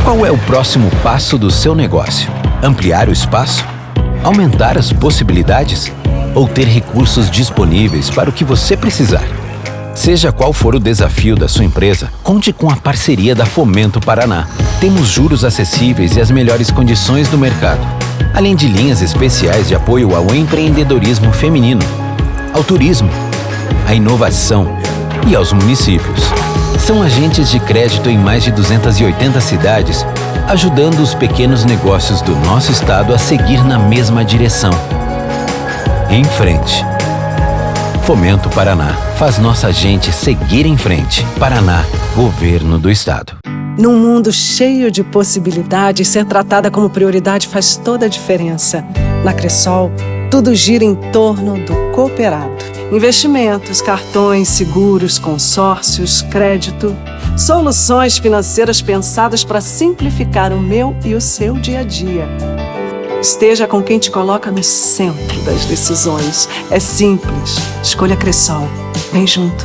Qual é o próximo passo do seu negócio? Ampliar o espaço? Aumentar as possibilidades? Ou ter recursos disponíveis para o que você precisar? Seja qual for o desafio da sua empresa, conte com a parceria da Fomento Paraná. Temos juros acessíveis e as melhores condições do mercado, além de linhas especiais de apoio ao empreendedorismo feminino, ao turismo, à inovação e aos municípios. São agentes de crédito em mais de 280 cidades, ajudando os pequenos negócios do nosso estado a seguir na mesma direção. Em frente. Fomento Paraná. Faz nossa gente seguir em frente. Paraná, Governo do Estado. Num mundo cheio de possibilidades, ser tratada como prioridade faz toda a diferença. Na Cressol, tudo gira em torno do cooperado. Investimentos, cartões, seguros, consórcios, crédito. Soluções financeiras pensadas para simplificar o meu e o seu dia a dia. Esteja com quem te coloca no centro das decisões. É simples. Escolha Cressol. Vem junto.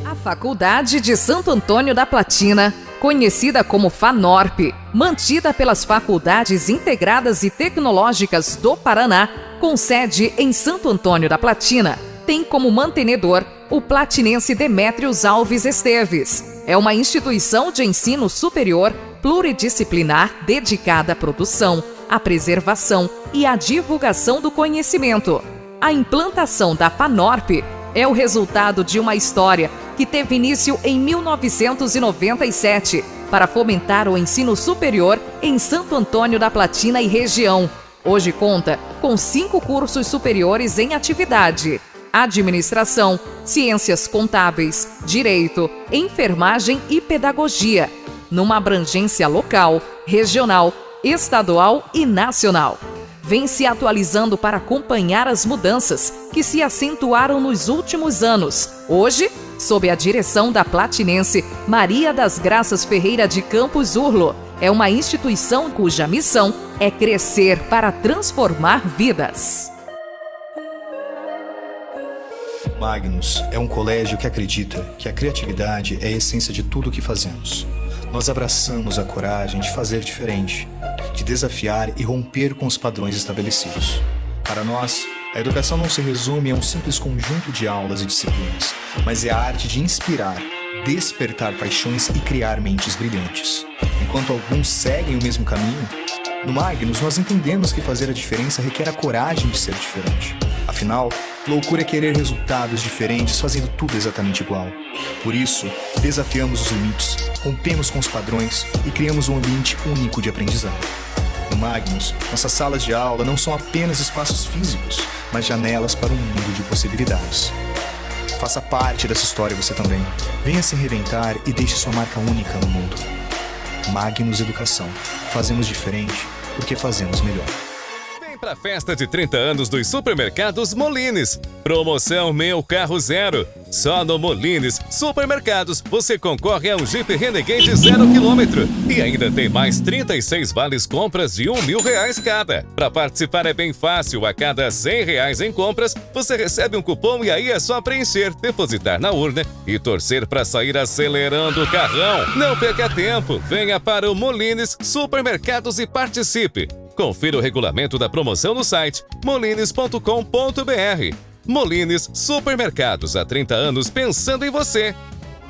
A Faculdade de Santo Antônio da Platina, conhecida como FANORP, mantida pelas Faculdades Integradas e Tecnológicas do Paraná, com sede em Santo Antônio da Platina, tem como mantenedor o platinense Demétrios Alves Esteves. É uma instituição de ensino superior pluridisciplinar dedicada à produção, à preservação e à divulgação do conhecimento. A implantação da FANORP é o resultado de uma história que teve início em 1997 para fomentar o ensino superior em Santo Antônio da Platina e região. Hoje conta com 5 cursos superiores em atividade: Administração, Ciências Contábeis, Direito, Enfermagem e Pedagogia, numa abrangência local, regional, estadual e nacional. Vem se atualizando para acompanhar as mudanças que se acentuaram nos últimos anos. Hoje, sob a direção da platinense Maria das Graças Ferreira de Campos Urlo, é uma instituição cuja missão é crescer para transformar vidas. Magnus é um colégio que acredita que a criatividade é a essência de tudo o que fazemos. Nós abraçamos a coragem de fazer diferente, de desafiar e romper com os padrões estabelecidos. Para nós, a educação não se resume a um simples conjunto de aulas e disciplinas, mas é a arte de inspirar, despertar paixões e criar mentes brilhantes. Enquanto alguns seguem o mesmo caminho, no Magnus nós entendemos que fazer a diferença requer a coragem de ser diferente. Afinal, loucura é querer resultados diferentes fazendo tudo exatamente igual. Por isso, desafiamos os limites, rompemos com os padrões e criamos um ambiente único de aprendizado. No Magnus, nossas salas de aula não são apenas espaços físicos, mas janelas para um mundo de possibilidades. Faça parte dessa história você também. Venha se reinventar e deixe sua marca única no mundo. Magnus Educação. Fazemos diferente porque fazemos melhor. Para a festa de 30 anos dos supermercados Molines. Promoção Meu Carro Zero. Só no Molines Supermercados você concorre a um Jeep Renegade 0 km. E ainda tem mais 36 vales compras de R$1.000 cada. Para participar é bem fácil. A cada R$100 em compras, você recebe um cupom e aí é só preencher, depositar na urna e torcer para sair acelerando o carrão. Não perca tempo. Venha para o Molines Supermercados e participe. Confira o regulamento da promoção no site molines.com.br. Molines Supermercados, há 30 anos pensando em você.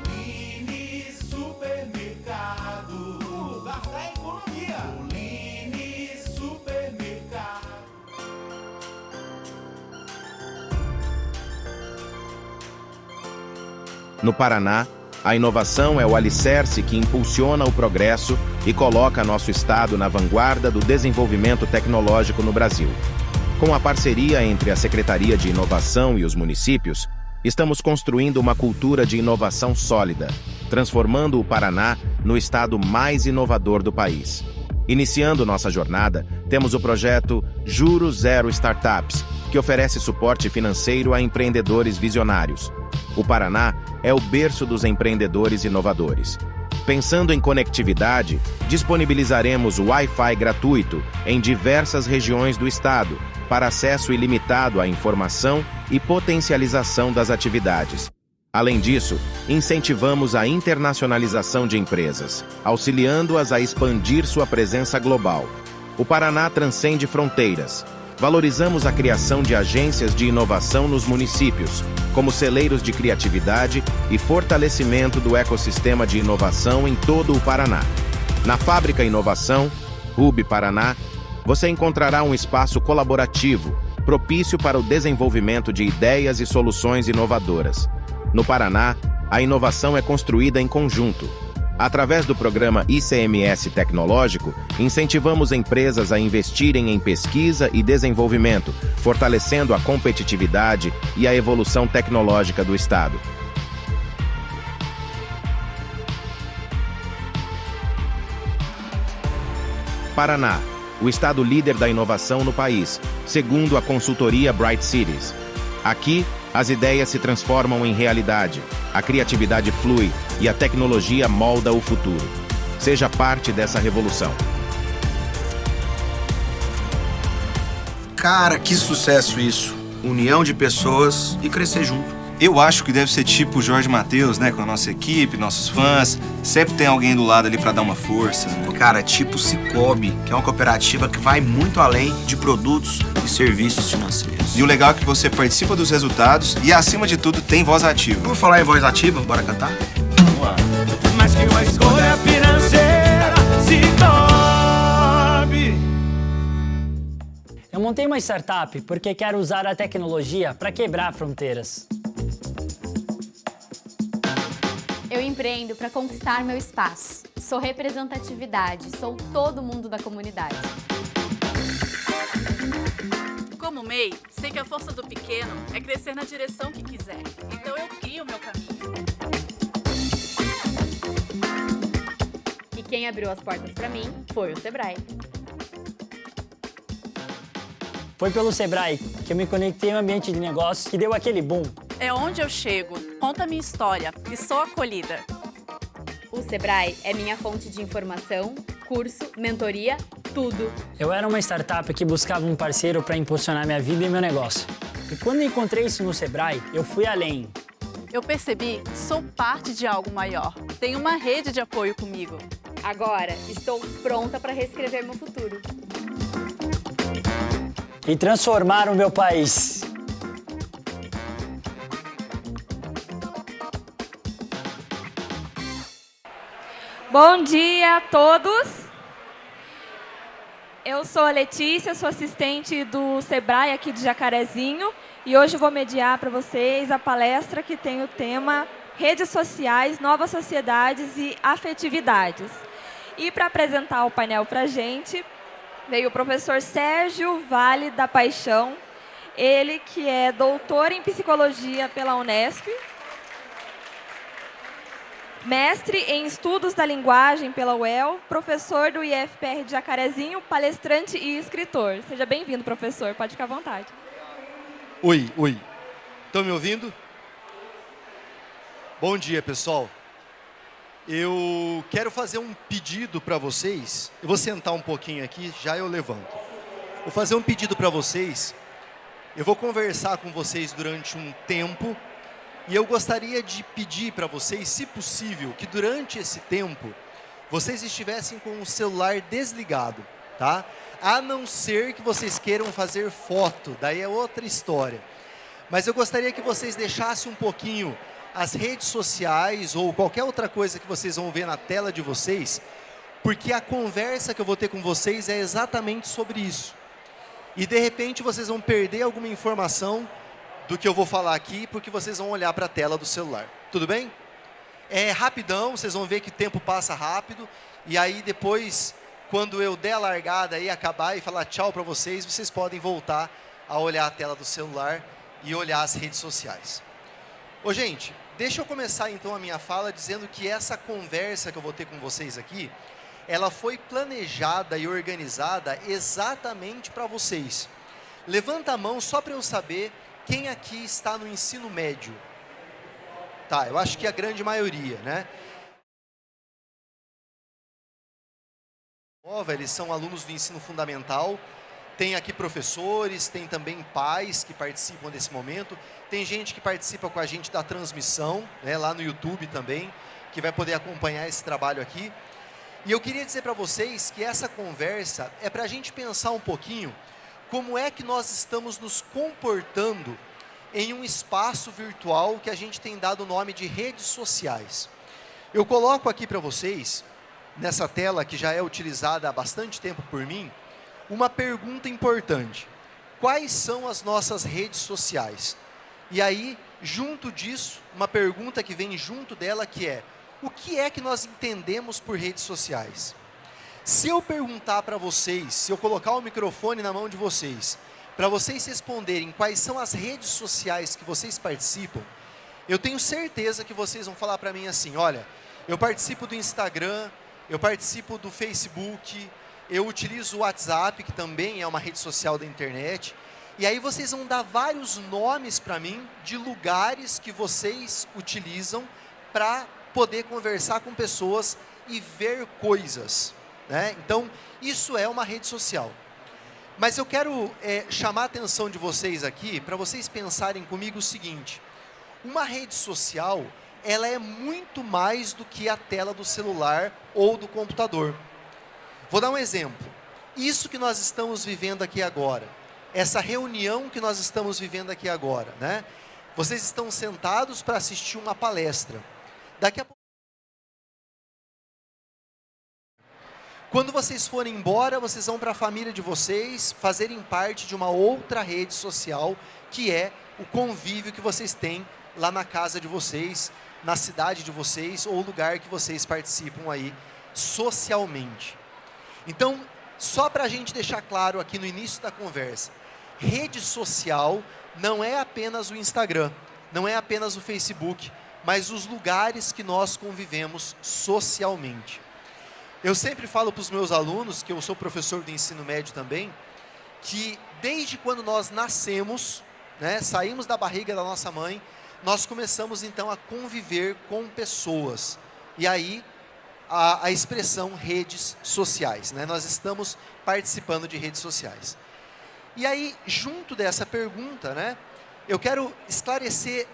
Molines Supermercado, o lugar da economia. Molines Supermercado. No Paraná, a inovação é o alicerce que impulsiona o progresso e coloca nosso estado na vanguarda do desenvolvimento tecnológico no Brasil. Com a parceria entre a Secretaria de Inovação e os municípios, estamos construindo uma cultura de inovação sólida, transformando o Paraná no estado mais inovador do país. Iniciando nossa jornada, temos o projeto Juro Zero Startups, que oferece suporte financeiro a empreendedores visionários. O Paraná é o berço dos empreendedores inovadores. Pensando em conectividade, disponibilizaremos o Wi-Fi gratuito em diversas regiões do estado para acesso ilimitado à informação e potencialização das atividades. Além disso, incentivamos a internacionalização de empresas, auxiliando-as a expandir sua presença global. O Paraná transcende fronteiras. Valorizamos a criação de agências de inovação nos municípios, como celeiros de criatividade e fortalecimento do ecossistema de inovação em todo o Paraná. Na Fábrica Inovação, Hub Paraná, você encontrará um espaço colaborativo, propício para o desenvolvimento de ideias e soluções inovadoras. No Paraná, a inovação é construída em conjunto. Através do programa ICMS Tecnológico, incentivamos empresas a investirem em pesquisa e desenvolvimento, fortalecendo a competitividade e a evolução tecnológica do Estado. Paraná, o estado líder da inovação no país, segundo a consultoria Bright Cities. Aqui, as ideias se transformam em realidade, a criatividade flui e a tecnologia molda o futuro. Seja parte dessa revolução. Cara, que sucesso isso. União de pessoas e crescer junto. Eu acho que deve ser tipo o Jorge Mateus, né? Com a nossa equipe, nossos fãs. Sempre tem alguém do lado ali pra dar uma força, né? Cara, tipo Sicoob, que é uma cooperativa que vai muito além de produtos e serviços financeiros. E o legal é que você participa dos resultados e, acima de tudo, tem voz ativa. Vamos falar em voz ativa? Bora cantar? Vamos lá. Mas que uma escolha financeira se torne. Eu montei uma startup porque quero usar a tecnologia para quebrar fronteiras. Eu empreendo para conquistar meu espaço. Sou representatividade, sou todo mundo da comunidade. Como MEI, sei que a força do pequeno é crescer na direção que quiser. Então eu crio o meu caminho. E quem abriu as portas para mim foi o Sebrae. Foi pelo Sebrae que eu me conectei ao ambiente de negócios que deu aquele boom. É onde eu chego, conto a minha história e sou acolhida. O Sebrae é minha fonte de informação, curso, mentoria, tudo. Eu era uma startup que buscava um parceiro para impulsionar minha vida e meu negócio. E quando encontrei isso no Sebrae, eu fui além. Eu percebi que sou parte de algo maior. Tenho uma rede de apoio comigo. Agora estou pronta para reescrever meu futuro. E transformar o meu país. Bom dia a todos. Eu sou a Letícia, sou assistente do Sebrae aqui de Jacarezinho e hoje vou mediar para vocês a palestra que tem o tema Redes Sociais, Novas Sociedades e Afetividades. E para apresentar o painel para a gente, veio o professor Sérgio Vale da Paixão, ele que é doutor em Psicologia pela Unesp, mestre em Estudos da Linguagem pela UEL, professor do IFPR de Jacarezinho, palestrante e escritor. Seja bem-vindo, professor. Pode ficar à vontade. Oi. Estão me ouvindo? Bom dia, pessoal. Eu quero fazer um pedido para vocês. Eu vou sentar um pouquinho aqui, já eu levanto. Vou fazer um pedido para vocês. Eu vou conversar com vocês durante um tempo. E eu gostaria de pedir para vocês, se possível, que durante esse tempo, vocês estivessem com o celular desligado, tá? A não ser que vocês queiram fazer foto, daí é outra história. Mas eu gostaria que vocês deixassem um pouquinho as redes sociais ou qualquer outra coisa que vocês vão ver na tela de vocês, porque a conversa que eu vou ter com vocês é exatamente sobre isso. E de repente vocês vão perder alguma informação do que eu vou falar aqui, porque vocês vão olhar para a tela do celular. Tudo bem? É rapidão, vocês vão ver que o tempo passa rápido, e aí depois, quando eu der a largada e acabar e falar tchau para vocês, vocês podem voltar a olhar a tela do celular e olhar as redes sociais. Ô, gente, deixa eu começar então a minha fala dizendo que essa conversa que eu vou ter com vocês aqui, ela foi planejada e organizada exatamente para vocês. Levanta a mão só para eu saber quem aqui está no ensino médio. Tá, eu acho que a grande maioria, né? Eles são alunos do ensino fundamental Tem aqui professores, tem também pais que participam desse momento, tem gente que participa com a gente da transmissão, né, lá no YouTube também, que vai poder acompanhar esse trabalho aqui. E eu queria dizer para vocês que essa conversa é para a gente pensar um pouquinho como é que nós estamos nos comportando em um espaço virtual que a gente tem dado o nome de redes sociais. Eu coloco aqui para vocês, nessa tela que já é utilizada há bastante tempo por mim, uma pergunta importante. Quais são as nossas redes sociais? E aí, junto disso, uma pergunta que vem junto dela que é: o que é que nós entendemos por redes sociais? Se eu perguntar para vocês, se eu colocar o microfone na mão de vocês, para vocês responderem quais são as redes sociais que vocês participam, eu tenho certeza que vocês vão falar para mim assim: olha, eu participo do Instagram, eu participo do Facebook, eu utilizo o WhatsApp, que também é uma rede social da internet. E aí vocês vão dar vários nomes para mim de lugares que vocês utilizam para poder conversar com pessoas e ver coisas, né? Então, isso é uma rede social. Mas eu quero chamar a atenção de vocês aqui para vocês pensarem comigo o seguinte: uma rede social, ela é muito mais do que a tela do celular ou do computador. Vou dar um exemplo. Isso que nós estamos vivendo aqui agora, essa reunião que nós estamos vivendo aqui agora, né? Vocês estão sentados para assistir uma palestra. Daqui a pouco, quando vocês forem embora, vocês vão para a família de vocês fazerem parte de uma outra rede social, que é o convívio que vocês têm lá na casa de vocês, na cidade de vocês, ou lugar que vocês participam aí socialmente. Então, só para a gente deixar claro aqui no início da conversa, rede social não é apenas o Instagram, não é apenas o Facebook, mas os lugares que nós convivemos socialmente. Eu sempre falo para os meus alunos, que eu sou professor do ensino médio também, que desde quando nós nascemos, né, saímos da barriga da nossa mãe, nós começamos então a conviver com pessoas. E aí, a expressão redes sociais, né? Nós estamos participando de redes sociais. E aí, junto dessa pergunta, né, eu quero esclarecer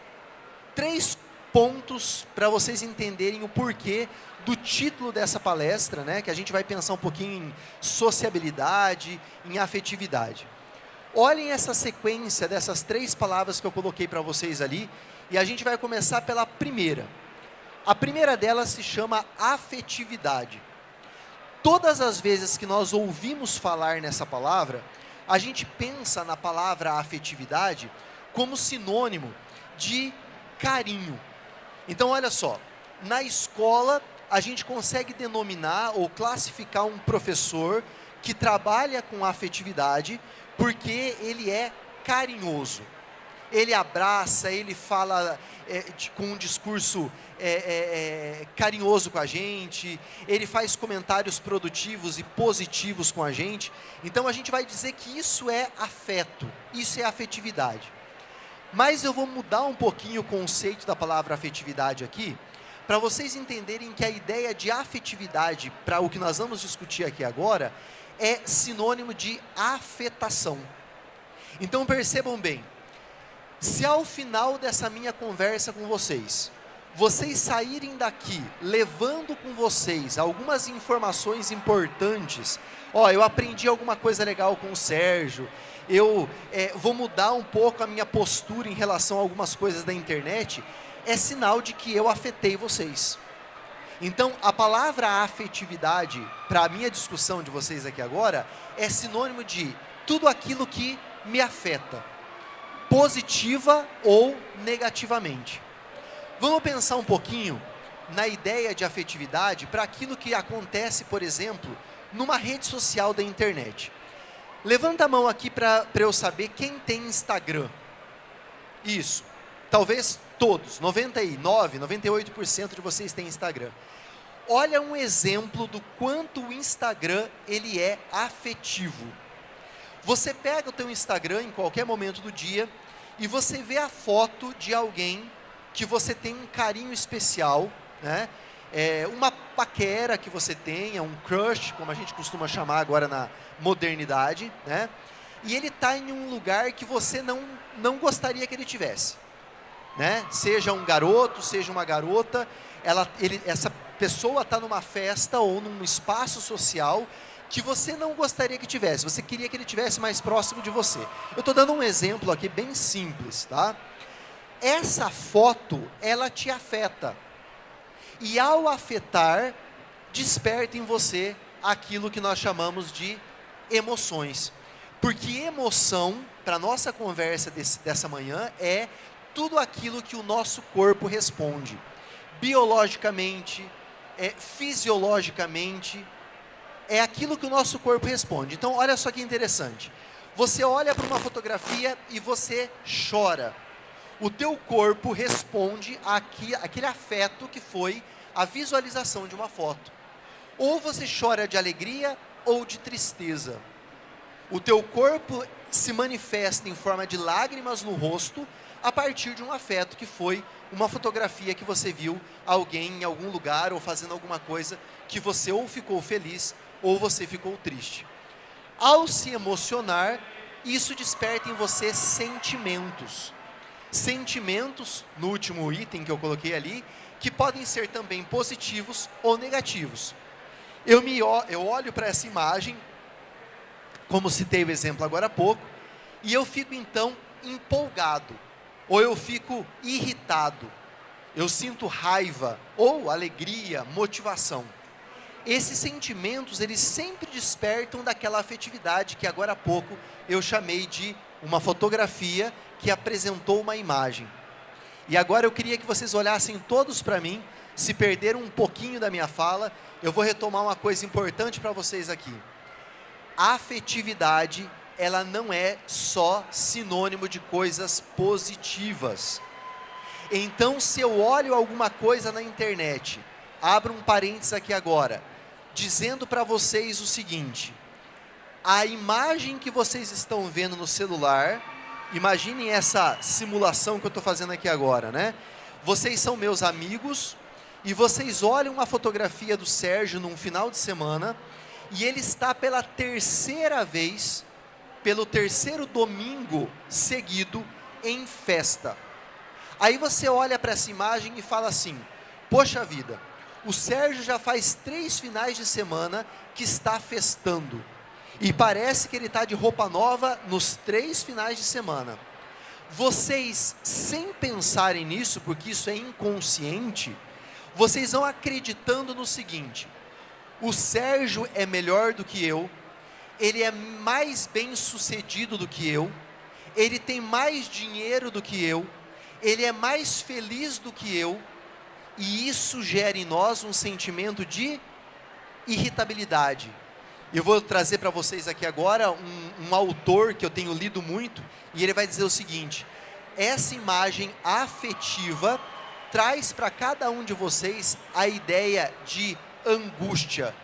3 pontos para vocês entenderem o porquê do título dessa palestra, né, que a gente vai pensar um pouquinho em sociabilidade, em afetividade. Olhem essa sequência dessas 3 palavras que eu coloquei para vocês ali, e a gente vai começar pela primeira. A primeira delas se chama afetividade. Todas as vezes que nós ouvimos falar nessa palavra, a gente pensa na palavra afetividade como sinônimo de carinho. Então, olha só, na escola a gente consegue denominar ou classificar um professor que trabalha com afetividade porque ele é carinhoso. Ele abraça, ele fala com um discurso carinhoso com a gente, ele faz comentários produtivos e positivos com a gente. Então a gente vai dizer que isso é afeto, isso é afetividade. Mas eu vou mudar um pouquinho o conceito da palavra afetividade aqui, para vocês entenderem que a ideia de afetividade, para o que nós vamos discutir aqui agora, é sinônimo de afetação. Então percebam bem, se ao final dessa minha conversa com vocês, vocês saírem daqui levando com vocês algumas informações importantes, eu aprendi alguma coisa legal com o Sérgio, eu vou mudar um pouco a minha postura em relação a algumas coisas da internet, é sinal de que eu afetei vocês. Então, a palavra afetividade, para a minha discussão de vocês aqui agora, é sinônimo de tudo aquilo que me afeta, positiva ou negativamente. Vamos pensar um pouquinho na ideia de afetividade para aquilo que acontece, por exemplo, numa rede social da internet. Levanta a mão aqui para eu saber quem tem Instagram. Isso. Talvez todos, 99, 98% de vocês têm Instagram. Olha um exemplo do quanto o Instagram ele é afetivo. Você pega o teu Instagram em qualquer momento do dia e você vê a foto de alguém que você tem um carinho especial, né? uma paquera que você tenha, um crush, como a gente costuma chamar agora na modernidade, né? E ele está em um lugar que você não gostaria que ele tivesse, né? Seja um garoto, seja uma garota, essa pessoa está numa festa ou num espaço social que você não gostaria que tivesse, você queria que ele tivesse mais próximo de você. Eu estou dando um exemplo aqui bem simples, tá? Essa foto, ela te afeta. E ao afetar, desperta em você aquilo que nós chamamos de emoções. Porque emoção, para a nossa conversa dessa manhã, é tudo aquilo que o nosso corpo responde. Biologicamente, fisiologicamente, é aquilo que o nosso corpo responde. Então, olha só que interessante. Você olha para uma fotografia e você chora. O teu corpo responde àquele afeto que foi a visualização de uma foto. Ou você chora de alegria ou de tristeza. O teu corpo se manifesta em forma de lágrimas no rosto a partir de um afeto que foi uma fotografia que você viu alguém em algum lugar ou fazendo alguma coisa que você ou ficou feliz ou você ficou triste. Ao se emocionar, isso desperta em você sentimentos. Sentimentos, no último item que eu coloquei ali, que podem ser também positivos ou negativos. Eu olho para essa imagem, como citei o exemplo agora há pouco, e eu fico então empolgado, ou eu fico irritado, eu sinto raiva, ou alegria, motivação. Esses sentimentos, eles sempre despertam daquela afetividade que agora há pouco eu chamei de uma fotografia que apresentou uma imagem. E agora eu queria que vocês olhassem todos para mim, se perderam um pouquinho da minha fala, eu vou retomar uma coisa importante para vocês aqui. A afetividade, ela não é só sinônimo de coisas positivas. Então, se eu olho alguma coisa na internet, abro um parênteses aqui agora, dizendo para vocês o seguinte: a imagem que vocês estão vendo no celular, imaginem essa simulação que eu estou fazendo aqui agora, né? Vocês são meus amigos e vocês olham uma fotografia do Sérgio num final de semana e ele está pela terceira vez, pelo terceiro domingo seguido, em festa. Aí você olha para essa imagem e fala assim: poxa vida, o Sérgio já faz 3 finais de semana que está festando. E parece que ele está de roupa nova nos 3 finais de semana. Vocês, sem pensarem nisso, porque isso é inconsciente, vocês vão acreditando no seguinte: o Sérgio é melhor do que eu, ele é mais bem sucedido do que eu, ele tem mais dinheiro do que eu, ele é mais feliz do que eu, e isso gera em nós um sentimento de irritabilidade. Eu vou trazer para vocês aqui agora um autor que eu tenho lido muito, e ele vai dizer o seguinte: essa imagem afetiva traz para cada um de vocês a ideia de angústia.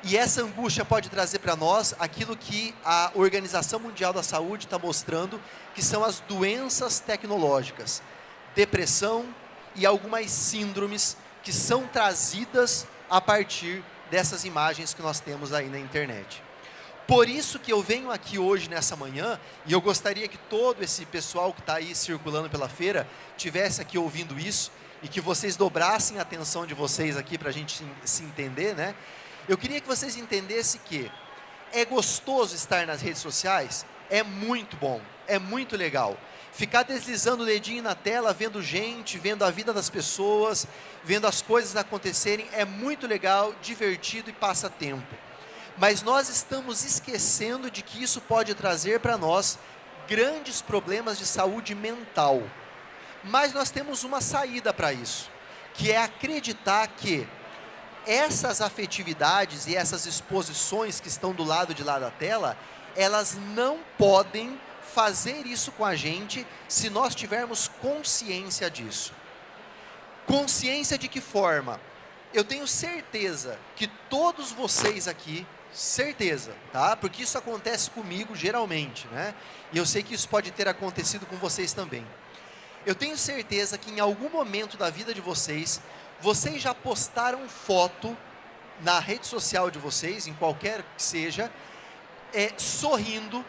E essa angústia pode trazer para nós aquilo que a Organização Mundial da Saúde está mostrando, que são as doenças tecnológicas, depressão e algumas síndromes que são trazidas a partir dessas imagens que nós temos aí na internet. Por isso que eu venho aqui hoje nessa manhã, e eu gostaria que todo esse pessoal que está aí circulando pela feira tivesse aqui ouvindo isso, e que vocês dobrassem a atenção de vocês aqui para a gente se entender, né? Eu queria que vocês entendessem que é gostoso estar nas redes sociais, é muito bom, é muito legal. Ficar deslizando o dedinho na tela, vendo gente, vendo a vida das pessoas, vendo as coisas acontecerem, é muito legal, divertido e passa tempo. Mas nós estamos esquecendo de que isso pode trazer para nós grandes problemas de saúde mental. Mas nós temos uma saída para isso, que é acreditar que essas afetividades e essas exposições que estão do lado de lá da tela, elas não podem fazer isso com a gente se nós tivermos consciência disso. Consciência de que forma? Eu tenho certeza que todos vocês aqui, certeza, tá? Porque isso acontece comigo geralmente, né? E eu sei que isso pode ter acontecido com vocês também. Eu tenho certeza que em algum momento da vida de vocês, Vocês já postaram foto na rede social de vocês, em qualquer que seja, sorrindo,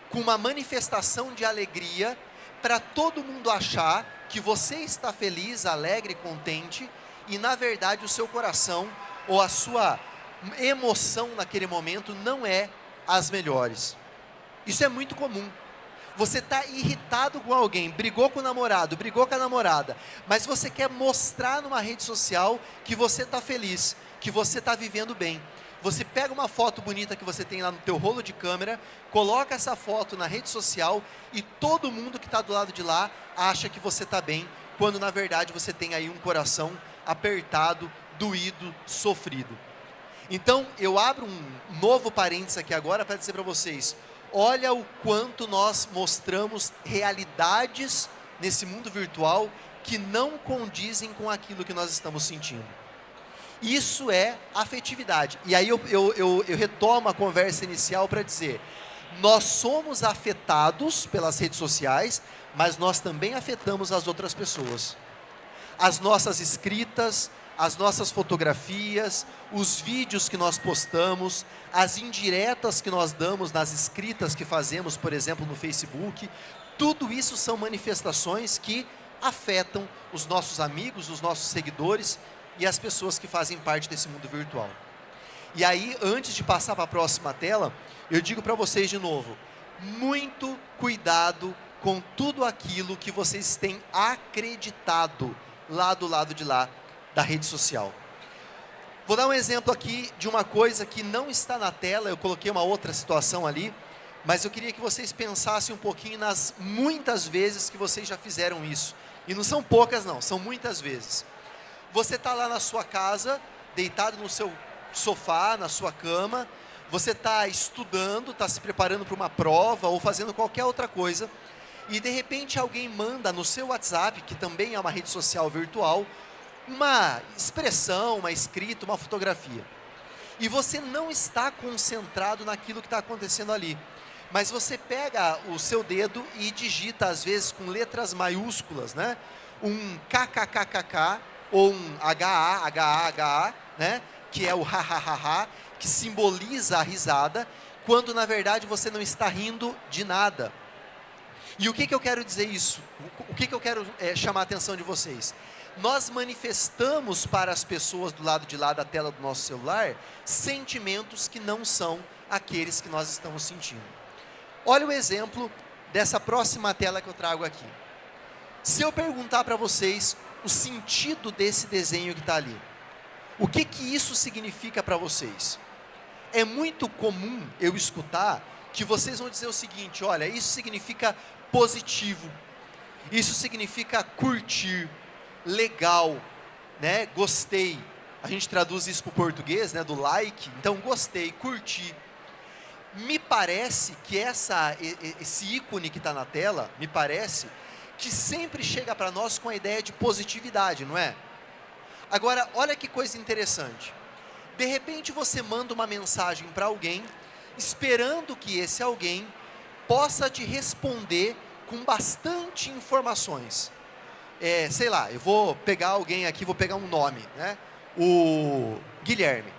com uma manifestação de alegria, para todo mundo achar que você está feliz, alegre, contente, e na verdade o seu coração ou a sua emoção naquele momento não é as melhores. Isso é muito comum. Você está irritado com alguém, brigou com o namorado, brigou com a namorada, mas você quer mostrar numa rede social que você está feliz, que você está vivendo bem. Você pega uma foto bonita que você tem lá no teu rolo de câmera, coloca essa foto na rede social e todo mundo que está do lado de lá acha que você está bem, quando na verdade você tem aí um coração apertado, doído, sofrido. Então eu abro um novo parênteses aqui agora para dizer para vocês, olha o quanto nós mostramos realidades nesse mundo virtual que não condizem com aquilo que nós estamos sentindo. Isso é afetividade. E aí eu retomo a conversa inicial para dizer, nós somos afetados pelas redes sociais, mas nós também afetamos as outras pessoas. As nossas escritas, as nossas fotografias, os vídeos que nós postamos, as indiretas que nós damos nas escritas que fazemos, por exemplo, no Facebook, tudo isso são manifestações que afetam os nossos amigos, os nossos seguidores e as pessoas que fazem parte desse mundo virtual. E aí, antes de passar para a próxima tela, eu digo para vocês de novo, muito cuidado com tudo aquilo que vocês têm acreditado lá do lado de lá da rede social. Vou dar um exemplo aqui de uma coisa que não está na tela, eu coloquei uma outra situação ali, mas eu queria que vocês pensassem um pouquinho nas muitas vezes que vocês já fizeram isso. E não são poucas não, são muitas vezes. Você está lá na sua casa, deitado no seu sofá, na sua cama, você está estudando, está se preparando para uma prova ou fazendo qualquer outra coisa, e de repente alguém manda no seu WhatsApp, que também é uma rede social virtual, uma expressão, uma escrita, uma fotografia. E você não está concentrado naquilo que está acontecendo ali. Mas você pega o seu dedo e digita, às vezes, com letras maiúsculas, né? Um kkkk ou um ha, né? Que é o ha, que simboliza a risada, quando na verdade você não está rindo de nada. E o que eu quero dizer isso? O que eu quero chamar a atenção de vocês? Nós manifestamos para as pessoas do lado de lá da tela do nosso celular sentimentos que não são aqueles que nós estamos sentindo. Olha o exemplo dessa próxima tela que eu trago aqui. Se eu perguntar para vocês o sentido desse desenho que está ali, o que isso significa para vocês? É muito comum eu escutar que vocês vão dizer o seguinte, olha, isso significa positivo, isso significa curtir, legal, né? Gostei. A gente traduz isso para o português, né? Do like. Então, gostei, curti. Me parece que esse ícone que está na tela, me parece que sempre chega para nós com a ideia de positividade, não é? Agora, olha que coisa interessante. De repente, você manda uma mensagem para alguém, esperando que esse alguém possa te responder com bastante informações. Sei lá, eu vou pegar alguém aqui, vou pegar um nome, né? O Guilherme.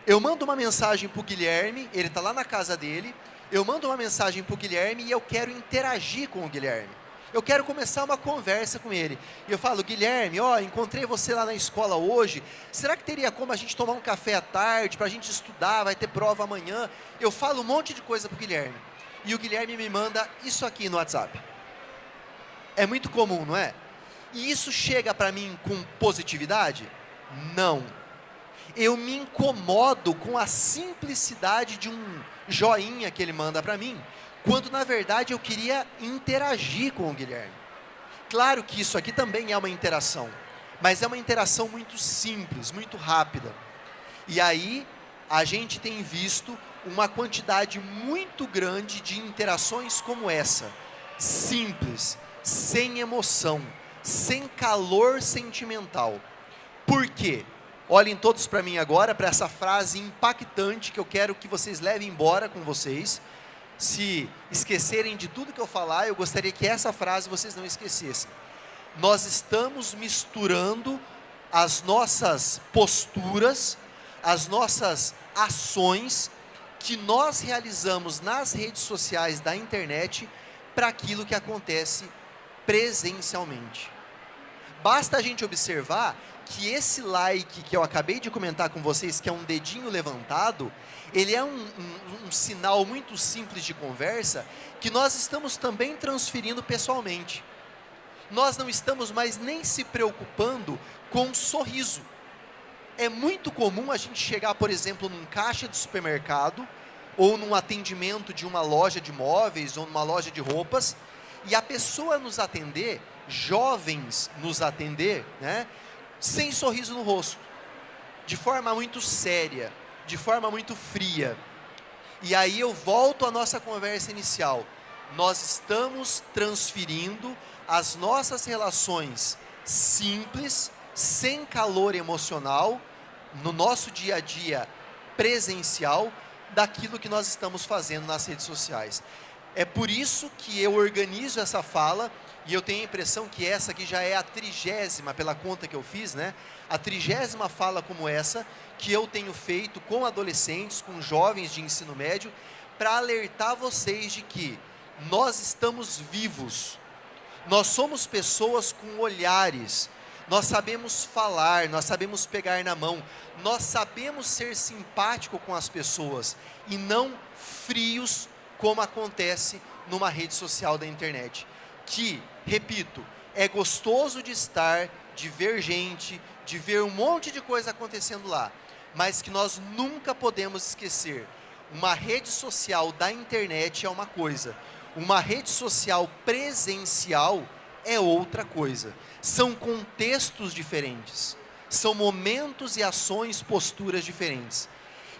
Eu mando uma mensagem para o Guilherme, ele está lá na casa dele, eu mando uma mensagem para o Guilherme e eu quero interagir com o Guilherme. Eu quero começar uma conversa com ele. E eu falo, Guilherme, encontrei você lá na escola hoje, será que teria como a gente tomar um café à tarde, para a gente estudar, vai ter prova amanhã? Eu falo um monte de coisa para o Guilherme. E o Guilherme me manda isso aqui no WhatsApp. É muito comum, não é? E isso chega para mim com positividade? Não. Eu me incomodo com a simplicidade de um joinha que ele manda para mim, quando na verdade eu queria interagir com o Guilherme. Claro que isso aqui também é uma interação, mas é uma interação muito simples, muito rápida. E aí a gente tem visto uma quantidade muito grande de interações como essa, simples, sem emoção, sem calor sentimental. Por quê? Olhem todos para mim agora, para essa frase impactante que eu quero que vocês levem embora com vocês. Se esquecerem de tudo que eu falar, eu gostaria que essa frase vocês não esquecessem. Nós estamos misturando as nossas posturas, as nossas ações que nós realizamos nas redes sociais da internet para aquilo que acontece presencialmente. Basta a gente observar que esse like que eu acabei de comentar com vocês, que é um dedinho levantado, ele é um sinal muito simples de conversa que nós estamos também transferindo pessoalmente. Nós não estamos mais nem se preocupando com um sorriso. É muito comum a gente chegar, por exemplo, num caixa de supermercado ou num atendimento de uma loja de móveis ou numa loja de roupas e a pessoa nos atender, jovens nos atender, né, sem sorriso no rosto, de forma muito séria, de forma muito fria. E aí eu volto à nossa conversa inicial. Nós estamos transferindo as nossas relações simples, sem calor emocional, no nosso dia a dia presencial, daquilo que nós estamos fazendo nas redes sociais. É por isso que eu organizo essa fala, e eu tenho a impressão que essa aqui já é a 30ª, pela conta que eu fiz, né? A 30ª fala como essa, que eu tenho feito com adolescentes, com jovens de ensino médio, para alertar vocês de que nós estamos vivos, nós somos pessoas com olhares, nós sabemos falar, nós sabemos pegar na mão, nós sabemos ser simpático com as pessoas e não frios como acontece numa rede social da internet. Que, repito, é gostoso de estar, de ver gente, de ver um monte de coisa acontecendo lá, mas que nós nunca podemos esquecer. Uma rede social da internet é uma coisa, uma rede social presencial é outra coisa. São contextos diferentes, são momentos e ações, posturas diferentes.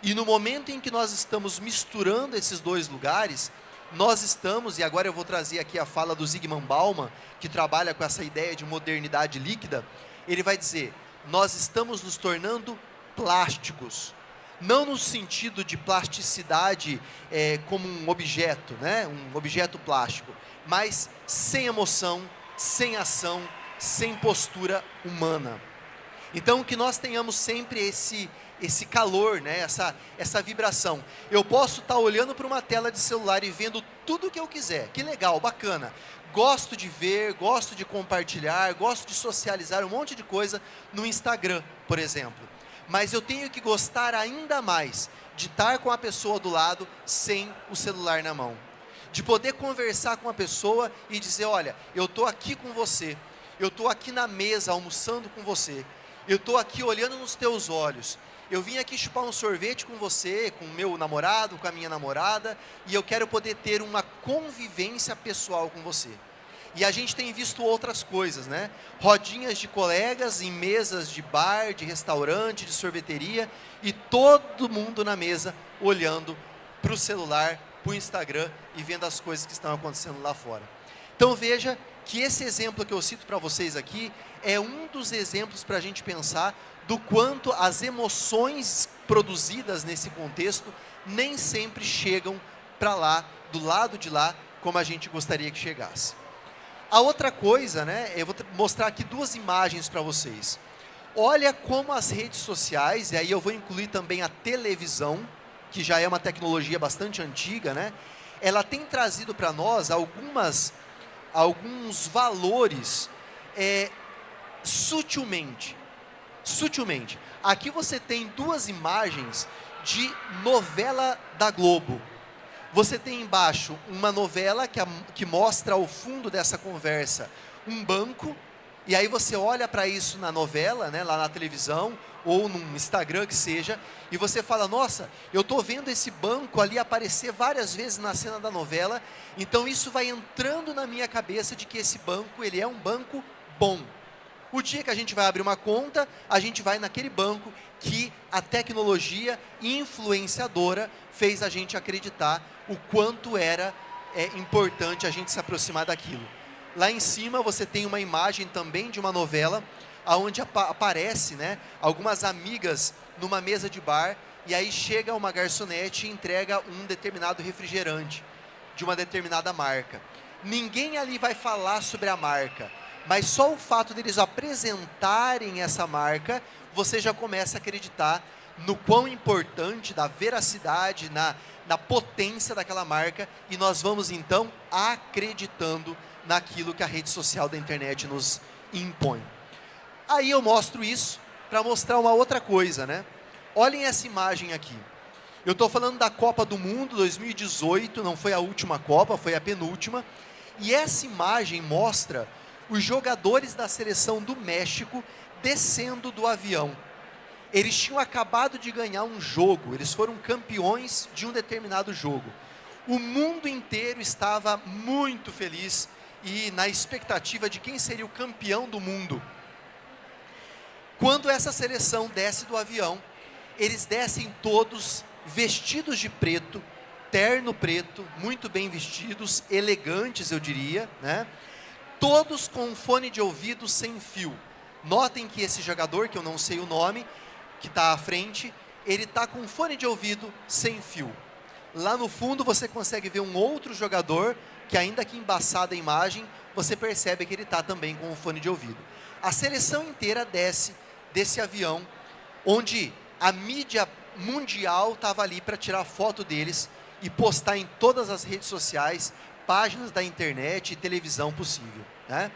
E no momento em que nós estamos misturando esses dois lugares, nós estamos, e agora eu vou trazer aqui a fala do Zygmunt Bauman, que trabalha com essa ideia de modernidade líquida, ele vai dizer, nós estamos nos tornando plásticos, não no sentido de plasticidade como um objeto, né? Um objeto plástico, mas sem emoção, sem ação, sem postura humana. Então que nós tenhamos sempre esse calor, né? essa vibração. Eu posso estar olhando para uma tela de celular e vendo tudo o que eu quiser, que legal, bacana. Gosto de ver, gosto de compartilhar, gosto de socializar um monte de coisa no Instagram, por exemplo. Mas eu tenho que gostar ainda mais de estar com a pessoa do lado sem o celular na mão. De poder conversar com a pessoa e dizer, olha, eu estou aqui com você, eu estou aqui na mesa almoçando com você, eu estou aqui olhando nos teus olhos, eu vim aqui chupar um sorvete com você, com o meu namorado, com a minha namorada, e eu quero poder ter uma convivência pessoal com você. E a gente tem visto outras coisas, né? Rodinhas de colegas em mesas de bar, de restaurante, de sorveteria, e todo mundo na mesa olhando para o celular, para o Instagram e vendo as coisas que estão acontecendo lá fora. Então veja que esse exemplo que eu cito para vocês aqui é um dos exemplos para a gente pensar do quanto as emoções produzidas nesse contexto nem sempre chegam para lá, do lado de lá, como a gente gostaria que chegasse. A outra coisa, né, eu vou mostrar aqui duas imagens para vocês. Olha como as redes sociais, e aí eu vou incluir também a televisão, que já é uma tecnologia bastante antiga, né? Ela tem trazido para nós alguns valores sutilmente. Aqui você tem duas imagens de novela da Globo. Você tem embaixo uma novela que mostra ao fundo dessa conversa um banco, e aí você olha para isso na novela, né, lá na televisão, ou no Instagram que seja, e você fala, nossa, eu estou vendo esse banco ali aparecer várias vezes na cena da novela, então isso vai entrando na minha cabeça de que esse banco, ele é um banco bom. O dia que a gente vai abrir uma conta, a gente vai naquele banco que a tecnologia influenciadora fez a gente acreditar o quanto era importante a gente se aproximar daquilo. Lá em cima você tem uma imagem também de uma novela, onde aparece, né, algumas amigas numa mesa de bar, e aí chega uma garçonete e entrega um determinado refrigerante de uma determinada marca. Ninguém ali vai falar sobre a marca, Mas só o fato deles apresentarem essa marca, você já começa a acreditar no quão importante, da veracidade, na potência daquela marca, e nós vamos então acreditando naquilo que a rede social da internet nos impõe. Aí eu mostro isso para mostrar uma outra coisa, né? Olhem essa imagem aqui. Eu estou falando da Copa do Mundo 2018, não foi a última Copa, foi a penúltima, e essa imagem mostra os jogadores da seleção do México descendo do avião. Eles tinham acabado de ganhar um jogo, eles foram campeões de um determinado jogo. O mundo inteiro estava muito feliz e na expectativa de quem seria o campeão do mundo. Quando essa seleção desce do avião, eles descem todos vestidos de preto, terno preto, muito bem vestidos, elegantes eu diria, né? Todos com fone de ouvido sem fio. Notem que esse jogador, que eu não sei o nome, que está à frente, ele está com fone de ouvido sem fio. Lá no fundo você consegue ver um outro jogador, que ainda que embaçada a imagem, você percebe que ele está também com o fone de ouvido. A seleção inteira desce desse avião, onde a mídia mundial estava ali para tirar foto deles e postar em todas as redes sociais, páginas da internet e televisão possível, né?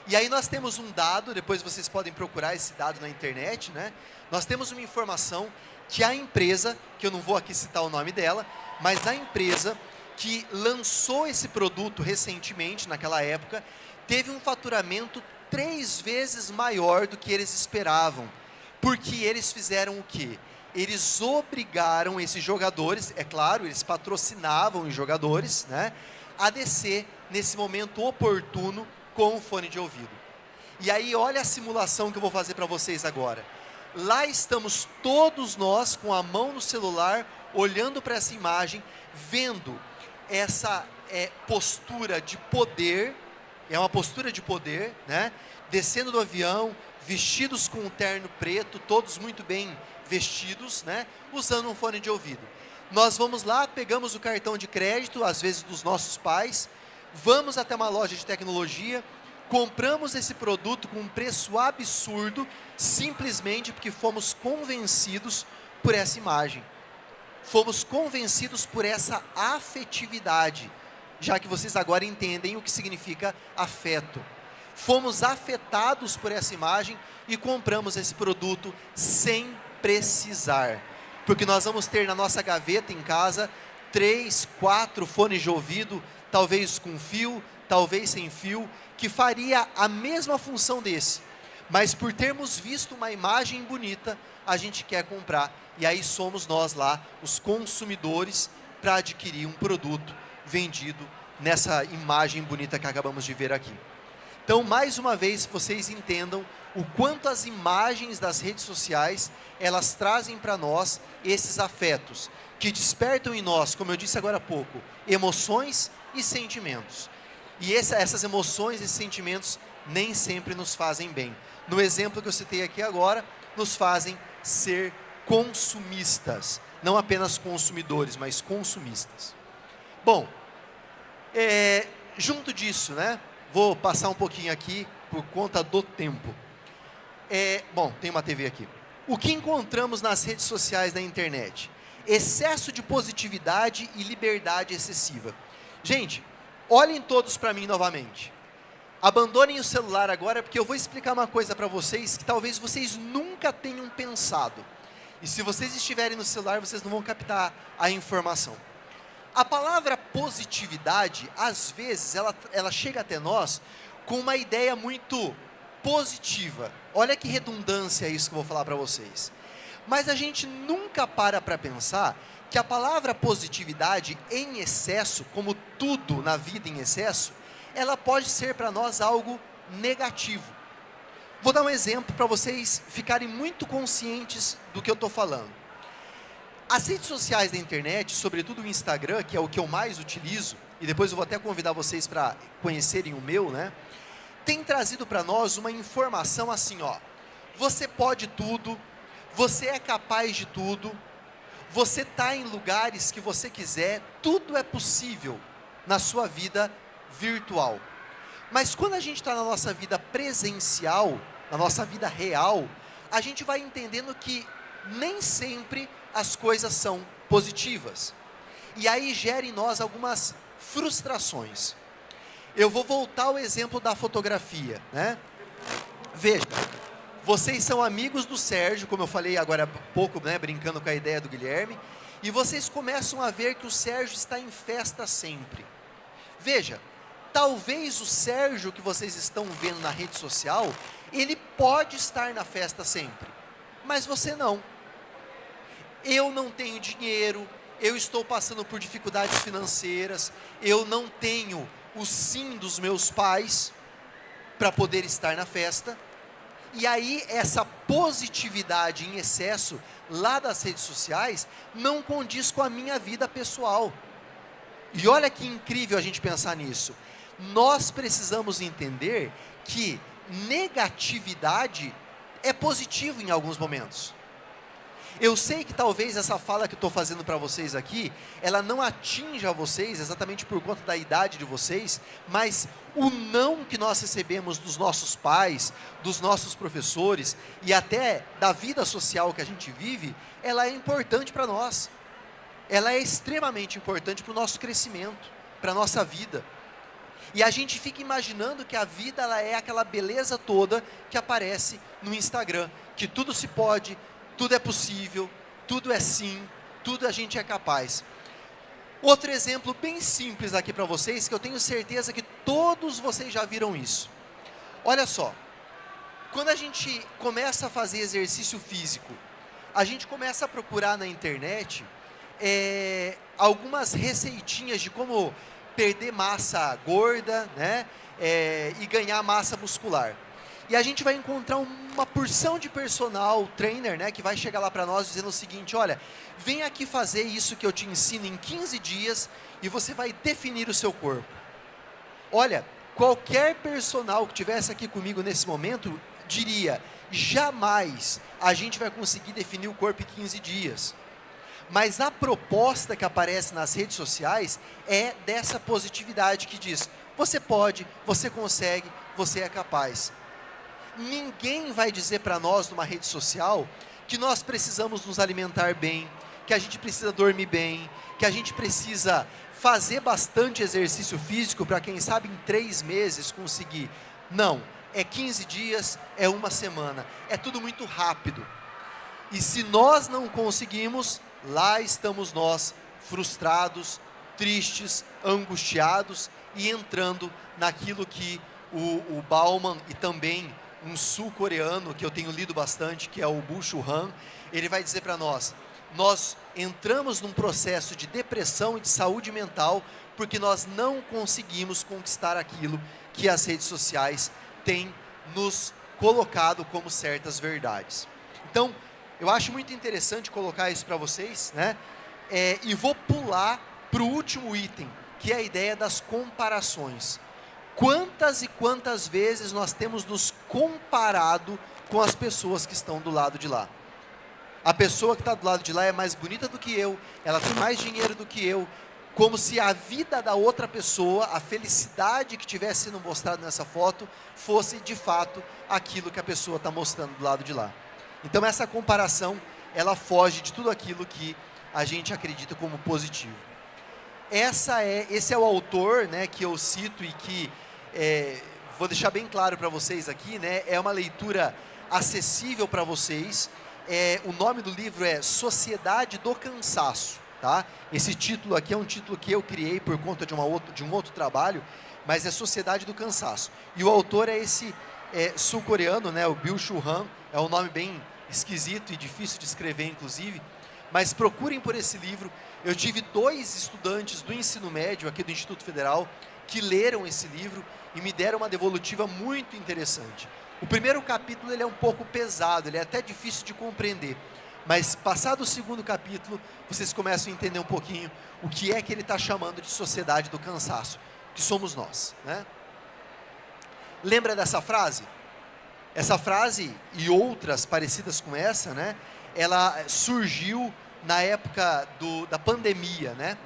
E aí nós temos um dado, depois vocês podem procurar esse dado na internet, né? Nós temos uma informação que a empresa, que eu não vou aqui citar o nome dela, mas a empresa que lançou esse produto recentemente, naquela época, teve um faturamento 3 vezes maior do que eles esperavam. Porque eles fizeram o quê? Eles obrigaram esses jogadores, é claro, eles patrocinavam os jogadores, né, a descer nesse momento oportuno com o fone de ouvido. E aí olha a simulação que eu vou fazer para vocês agora. Lá estamos todos nós com a mão no celular, olhando para essa imagem, vendo essa postura de poder, é uma postura de poder, né, descendo do avião, vestidos com um terno preto, todos muito bem vestidos, né, usando um fone de ouvido. Nós vamos lá, pegamos o cartão de crédito, às vezes dos nossos pais, vamos até uma loja de tecnologia, compramos esse produto com um preço absurdo, simplesmente porque fomos convencidos por essa imagem. Fomos convencidos por essa afetividade, já que vocês agora entendem o que significa afeto. Fomos afetados por essa imagem e compramos esse produto sem precisar. Porque nós vamos ter na nossa gaveta em casa 3, 4 fones de ouvido, talvez com fio, talvez sem fio, que faria a mesma função desse. Mas por termos visto uma imagem bonita, a gente quer comprar. E aí somos nós lá, os consumidores, para adquirir um produto vendido nessa imagem bonita que acabamos de ver aqui. Então, mais uma vez, vocês entendam o quanto as imagens das redes sociais, elas trazem para nós esses afetos, que despertam em nós, como eu disse agora há pouco, emoções e sentimentos. E essas emoções e sentimentos nem sempre nos fazem bem. No exemplo que eu citei aqui agora, nos fazem ser consumistas. Não apenas consumidores, mas consumistas. Bom, junto disso, né? Vou passar um pouquinho aqui por conta do tempo. Bom, tem uma TV aqui. O que encontramos nas redes sociais da internet? Excesso de positividade e liberdade excessiva. Gente, olhem todos para mim novamente. Abandonem o celular agora, porque eu vou explicar uma coisa para vocês que talvez vocês nunca tenham pensado. E se vocês estiverem no celular, vocês não vão captar a informação. A palavra positividade, às vezes, ela chega até nós com uma ideia muito positiva. Olha que redundância é isso que eu vou falar para vocês. Mas a gente nunca para pensar que a palavra positividade em excesso, como tudo na vida em excesso, ela pode ser para nós algo negativo. Vou dar um exemplo para vocês ficarem muito conscientes do que eu estou falando. As redes sociais da internet, sobretudo o Instagram, que é o que eu mais utilizo, e depois eu vou até convidar vocês para conhecerem o meu, né? Tem trazido para nós uma informação assim, ó. Você pode tudo, você é capaz de tudo, você está em lugares que você quiser, tudo é possível na sua vida virtual. Mas quando a gente está na nossa vida presencial, na nossa vida real, a gente vai entendendo que nem sempre as coisas são positivas. E aí gera em nós algumas frustrações. Eu vou voltar ao exemplo da fotografia, né? Veja, vocês são amigos do Sérgio, como eu falei agora há pouco, né, brincando com a ideia do Guilherme, e vocês começam a ver que o Sérgio está em festa sempre. Veja, talvez o Sérgio que vocês estão vendo na rede social, ele pode estar na festa sempre, mas você não. Eu não tenho dinheiro, eu estou passando por dificuldades financeiras, eu não tenho o sim dos meus pais para poder estar na festa. E aí essa positividade em excesso lá das redes sociais não condiz com a minha vida pessoal. E olha que incrível a gente pensar nisso. Nós precisamos entender que negatividade é positivo em alguns momentos. Eu sei que talvez essa fala que eu estou fazendo para vocês aqui, ela não atinja vocês exatamente por conta da idade de vocês, mas o não que nós recebemos dos nossos pais, dos nossos professores e até da vida social que a gente vive, ela é importante para nós. Ela é extremamente importante para o nosso crescimento, para a nossa vida. E a gente fica imaginando que a vida ela é aquela beleza toda que aparece no Instagram, que tudo se pode, tudo é possível, tudo é sim, tudo a gente é capaz. Outro exemplo bem simples aqui para vocês, que eu tenho certeza que todos vocês já viram isso. Olha só, quando a gente começa a fazer exercício físico, a gente começa a procurar na internet algumas receitinhas de como perder massa gorda, né, e ganhar massa muscular. E a gente vai encontrar uma porção de personal trainer, né, que vai chegar lá para nós dizendo o seguinte: olha, vem aqui fazer isso que eu te ensino em 15 dias e você vai definir o seu corpo. Olha, qualquer personal que tivesse aqui comigo nesse momento diria: jamais a gente vai conseguir definir o corpo em 15 dias. Mas a proposta que aparece nas redes sociais é dessa positividade que diz: você pode, você consegue, você é capaz. Ninguém vai dizer para nós numa rede social que nós precisamos nos alimentar bem, que a gente precisa dormir bem, que a gente precisa fazer bastante exercício físico para quem sabe em 3 meses conseguir. Não, é 15 dias, é 1 semana, é tudo muito rápido. E se nós não conseguimos, lá estamos nós, frustrados, tristes, angustiados e entrando naquilo que o Bauman e também um sul-coreano que eu tenho lido bastante, que é o Byung-Chul Han, ele vai dizer para nós: nós entramos num processo de depressão e de saúde mental porque nós não conseguimos conquistar aquilo que as redes sociais têm nos colocado como certas verdades. Então, eu acho muito interessante colocar isso para vocês, né? E vou pular para o último item, que é a ideia das comparações. Quantas e quantas vezes nós temos nos comparado com as pessoas que estão do lado de lá? A pessoa que está do lado de lá é mais bonita do que eu, ela tem mais dinheiro do que eu, como se a vida da outra pessoa, a felicidade que estivesse sendo mostrada nessa foto, fosse de fato aquilo que a pessoa está mostrando do lado de lá. Então essa comparação, ela foge de tudo aquilo que a gente acredita como positivo. Esse é o autor, né, que eu cito e que vou deixar bem claro para vocês aqui, né, é uma leitura acessível para vocês. O nome do livro é Sociedade do Cansaço. Tá? Esse título aqui é um título que eu criei por conta de um outro trabalho, mas é Sociedade do Cansaço. E o autor é esse sul-coreano, né, o Byung-Chul Han, é um nome bem esquisito e difícil de escrever, inclusive, mas procurem por esse livro. Eu tive 2 estudantes do ensino médio aqui do Instituto Federal que leram esse livro e me deram uma devolutiva muito interessante. O primeiro capítulo ele é um pouco pesado, ele é até difícil de compreender, mas passado o segundo capítulo, vocês começam a entender um pouquinho o que é que ele está chamando de sociedade do cansaço, que somos nós, né? Lembra dessa frase? Essa frase e outras parecidas com essa, né? Ela surgiu na época da pandemia, né?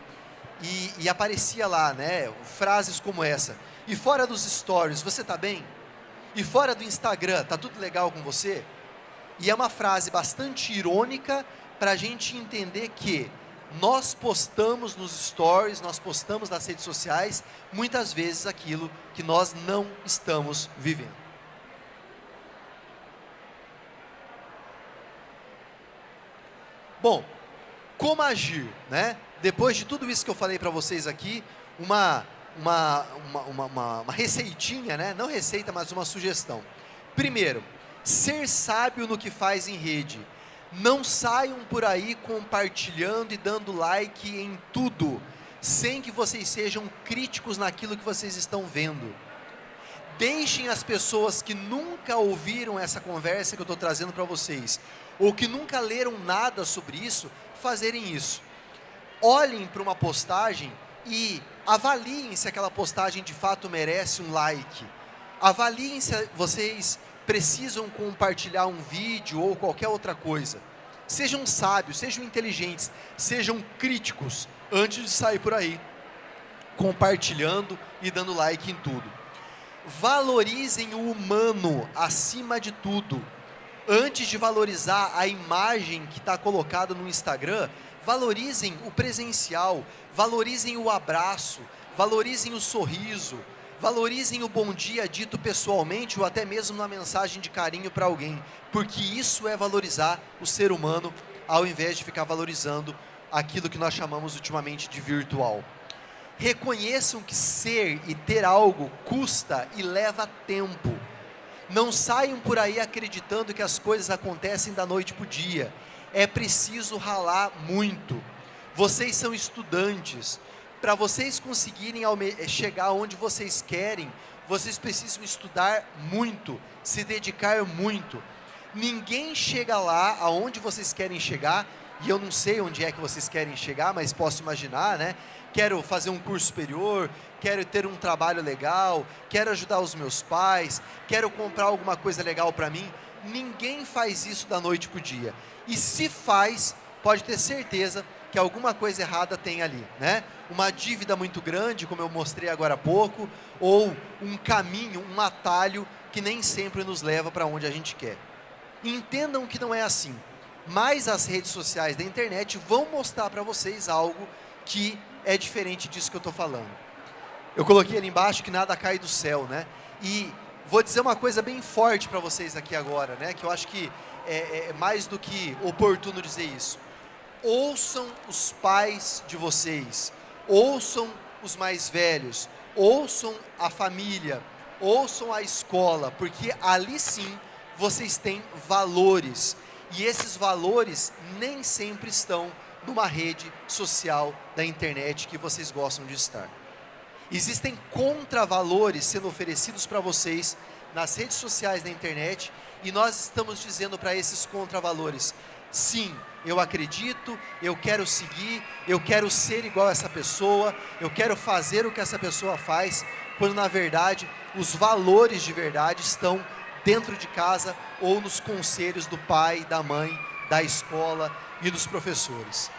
E aparecia lá, né? Frases como essa: E fora dos stories, você está bem? E fora do Instagram, tá tudo legal com você? E é uma frase bastante irônica para a gente entender que nós postamos nos stories, nós postamos nas redes sociais, muitas vezes aquilo que nós não estamos vivendo. Bom, como agir, né? Depois de tudo isso que eu falei para vocês aqui, uma receitinha, né? Não receita, mas uma sugestão. Primeiro, ser sábio no que faz em rede. Não saiam por aí compartilhando e dando like em tudo, sem que vocês sejam críticos naquilo que vocês estão vendo. Deixem as pessoas que nunca ouviram essa conversa que eu estou trazendo para vocês, ou que nunca leram nada sobre isso, fazerem isso. Olhem para uma postagem e avaliem se aquela postagem de fato merece um like. Avaliem se vocês precisam compartilhar um vídeo ou qualquer outra coisa. Sejam sábios, sejam inteligentes, sejam críticos antes de sair por aí compartilhando e dando like em tudo. Valorizem o humano acima de tudo. Antes de valorizar a imagem que está colocada no Instagram, valorizem o presencial, valorizem o abraço, valorizem o sorriso, valorizem o bom dia dito pessoalmente ou até mesmo uma mensagem de carinho para alguém, porque isso é valorizar o ser humano, ao invés de ficar valorizando aquilo que nós chamamos ultimamente de virtual. Reconheçam que ser e ter algo custa e leva tempo. Não saiam por aí acreditando que as coisas acontecem da noite para o dia. É preciso ralar muito. Vocês são estudantes. Para vocês conseguirem chegar onde vocês querem, vocês precisam estudar muito, se dedicar muito. Ninguém chega lá aonde vocês querem chegar, e eu não sei onde é que vocês querem chegar, mas posso imaginar, né? Quero fazer um curso superior, quero ter um trabalho legal, quero ajudar os meus pais, quero comprar alguma coisa legal para mim. Ninguém faz isso da noite para o dia. E se faz, pode ter certeza que alguma coisa errada tem ali, né? Uma dívida muito grande, como eu mostrei agora há pouco, ou um caminho, um atalho que nem sempre nos leva para onde a gente quer. Entendam que não é assim, mas as redes sociais da internet vão mostrar para vocês algo que é diferente disso que eu estou falando. Eu coloquei ali embaixo que nada cai do céu, né? E vou dizer uma coisa bem forte para vocês aqui agora, né? Que eu acho que é mais do que oportuno dizer isso. Ouçam os pais de vocês, ouçam os mais velhos, ouçam a família, ouçam a escola, porque ali sim vocês têm valores, e esses valores nem sempre estão numa rede social da internet que vocês gostam de estar. Existem contravalores sendo oferecidos para vocês nas redes sociais da internet, e nós estamos dizendo para esses contravalores: sim, eu acredito, eu quero seguir, eu quero ser igual a essa pessoa, eu quero fazer o que essa pessoa faz, quando na verdade os valores de verdade estão dentro de casa ou nos conselhos do pai, da mãe, da escola e dos professores.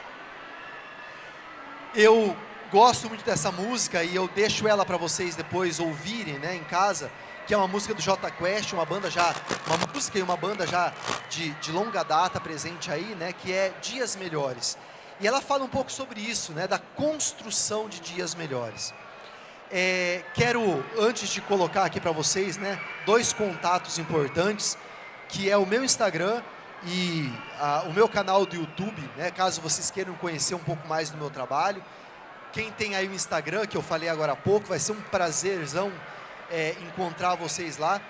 Eu gosto muito dessa música e eu deixo ela para vocês depois ouvirem, né, em casa, que é uma música do Jota Quest, uma música e uma banda já de longa data presente aí, né, que é Dias Melhores. E ela fala um pouco sobre isso, né, da construção de dias melhores. Quero, antes de colocar aqui para vocês, né, 2 contatos importantes, que é o meu Instagram e o meu canal do YouTube, né, caso vocês queiram conhecer um pouco mais do meu trabalho. Quem tem aí o Instagram, que eu falei agora há pouco, vai ser um prazerzão encontrar vocês lá.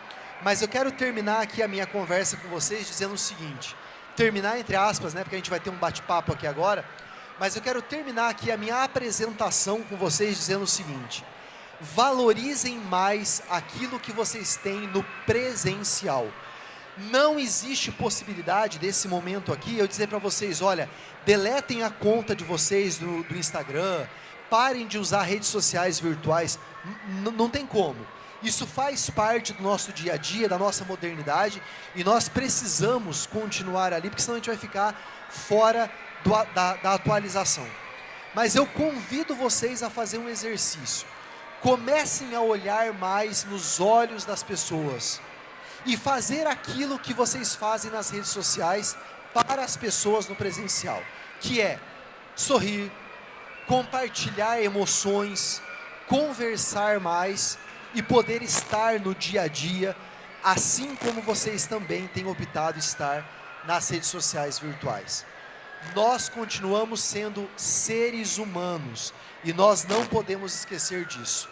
Mas eu quero terminar aqui a minha conversa com vocês dizendo o seguinte, terminar entre aspas, né, porque a gente vai ter um bate-papo aqui agora, mas eu quero terminar aqui a minha apresentação com vocês dizendo o seguinte: valorizem mais aquilo que vocês têm no presencial. Não existe possibilidade desse momento aqui eu dizer para vocês: olha, deletem a conta de vocês do Instagram, parem de usar redes sociais virtuais. Não tem como. Isso faz parte do nosso dia a dia, da nossa modernidade, e nós precisamos continuar ali, porque senão a gente vai ficar fora da atualização. Mas eu convido vocês a fazer um exercício. Comecem a olhar mais nos olhos das pessoas e fazer aquilo que vocês fazem nas redes sociais para as pessoas no presencial, que é sorrir, compartilhar emoções, conversar mais e poder estar no dia a dia, assim como vocês também têm optado estar nas redes sociais virtuais. Nós continuamos sendo seres humanos e nós não podemos esquecer disso.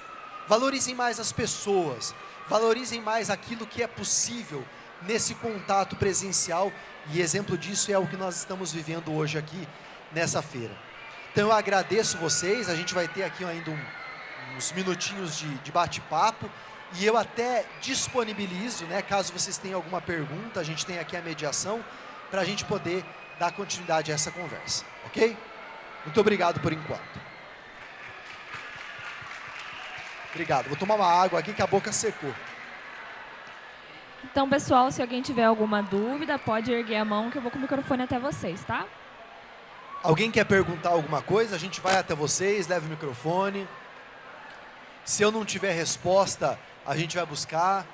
Valorizem mais as pessoas, valorizem mais aquilo que é possível nesse contato presencial, e exemplo disso é o que nós estamos vivendo hoje aqui nessa feira. Então eu agradeço vocês, a gente vai ter aqui ainda uns minutinhos de bate-papo, e eu até disponibilizo, né, caso vocês tenham alguma pergunta, a gente tem aqui a mediação, para a gente poder dar continuidade a essa conversa, ok? Muito obrigado por enquanto. Obrigado, vou tomar uma água aqui que a boca secou. Então, pessoal, se alguém tiver alguma dúvida, pode erguer a mão que eu vou com o microfone até vocês, tá? Alguém quer perguntar alguma coisa? A gente vai até vocês, leva o microfone. Se eu não tiver resposta, a gente vai buscar.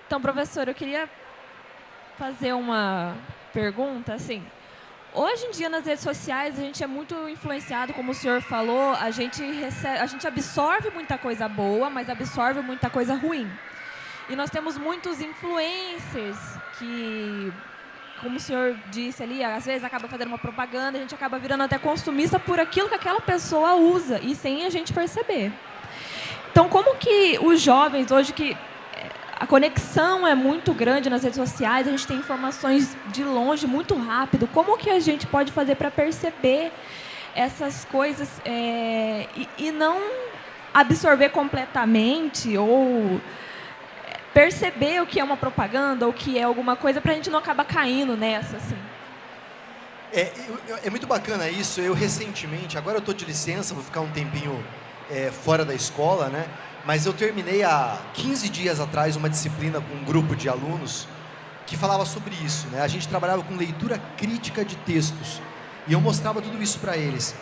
Então, professor, eu queria fazer uma pergunta, assim. Hoje em dia, nas redes sociais, a gente é muito influenciado, como o senhor falou, a gente absorve muita coisa boa, mas absorve muita coisa ruim. E nós temos muitos influencers que, como o senhor disse ali, às vezes acaba fazendo uma propaganda, a gente acaba virando até consumista por aquilo que aquela pessoa usa, e sem a gente perceber. Então, como que os jovens, hoje que a conexão é muito grande nas redes sociais, a gente tem informações de longe, muito rápido, como que a gente pode fazer para perceber essas coisas e não absorver completamente ou perceber o que é uma propaganda ou o que é alguma coisa para a gente não acabar caindo nessa, assim? É muito bacana isso. Eu recentemente, agora eu estou de licença, vou ficar um tempinho fora da escola, né? Mas eu terminei há 15 dias atrás uma disciplina com um grupo de alunos que falava sobre isso, né? A gente trabalhava com leitura crítica de textos e eu mostrava tudo isso para eles.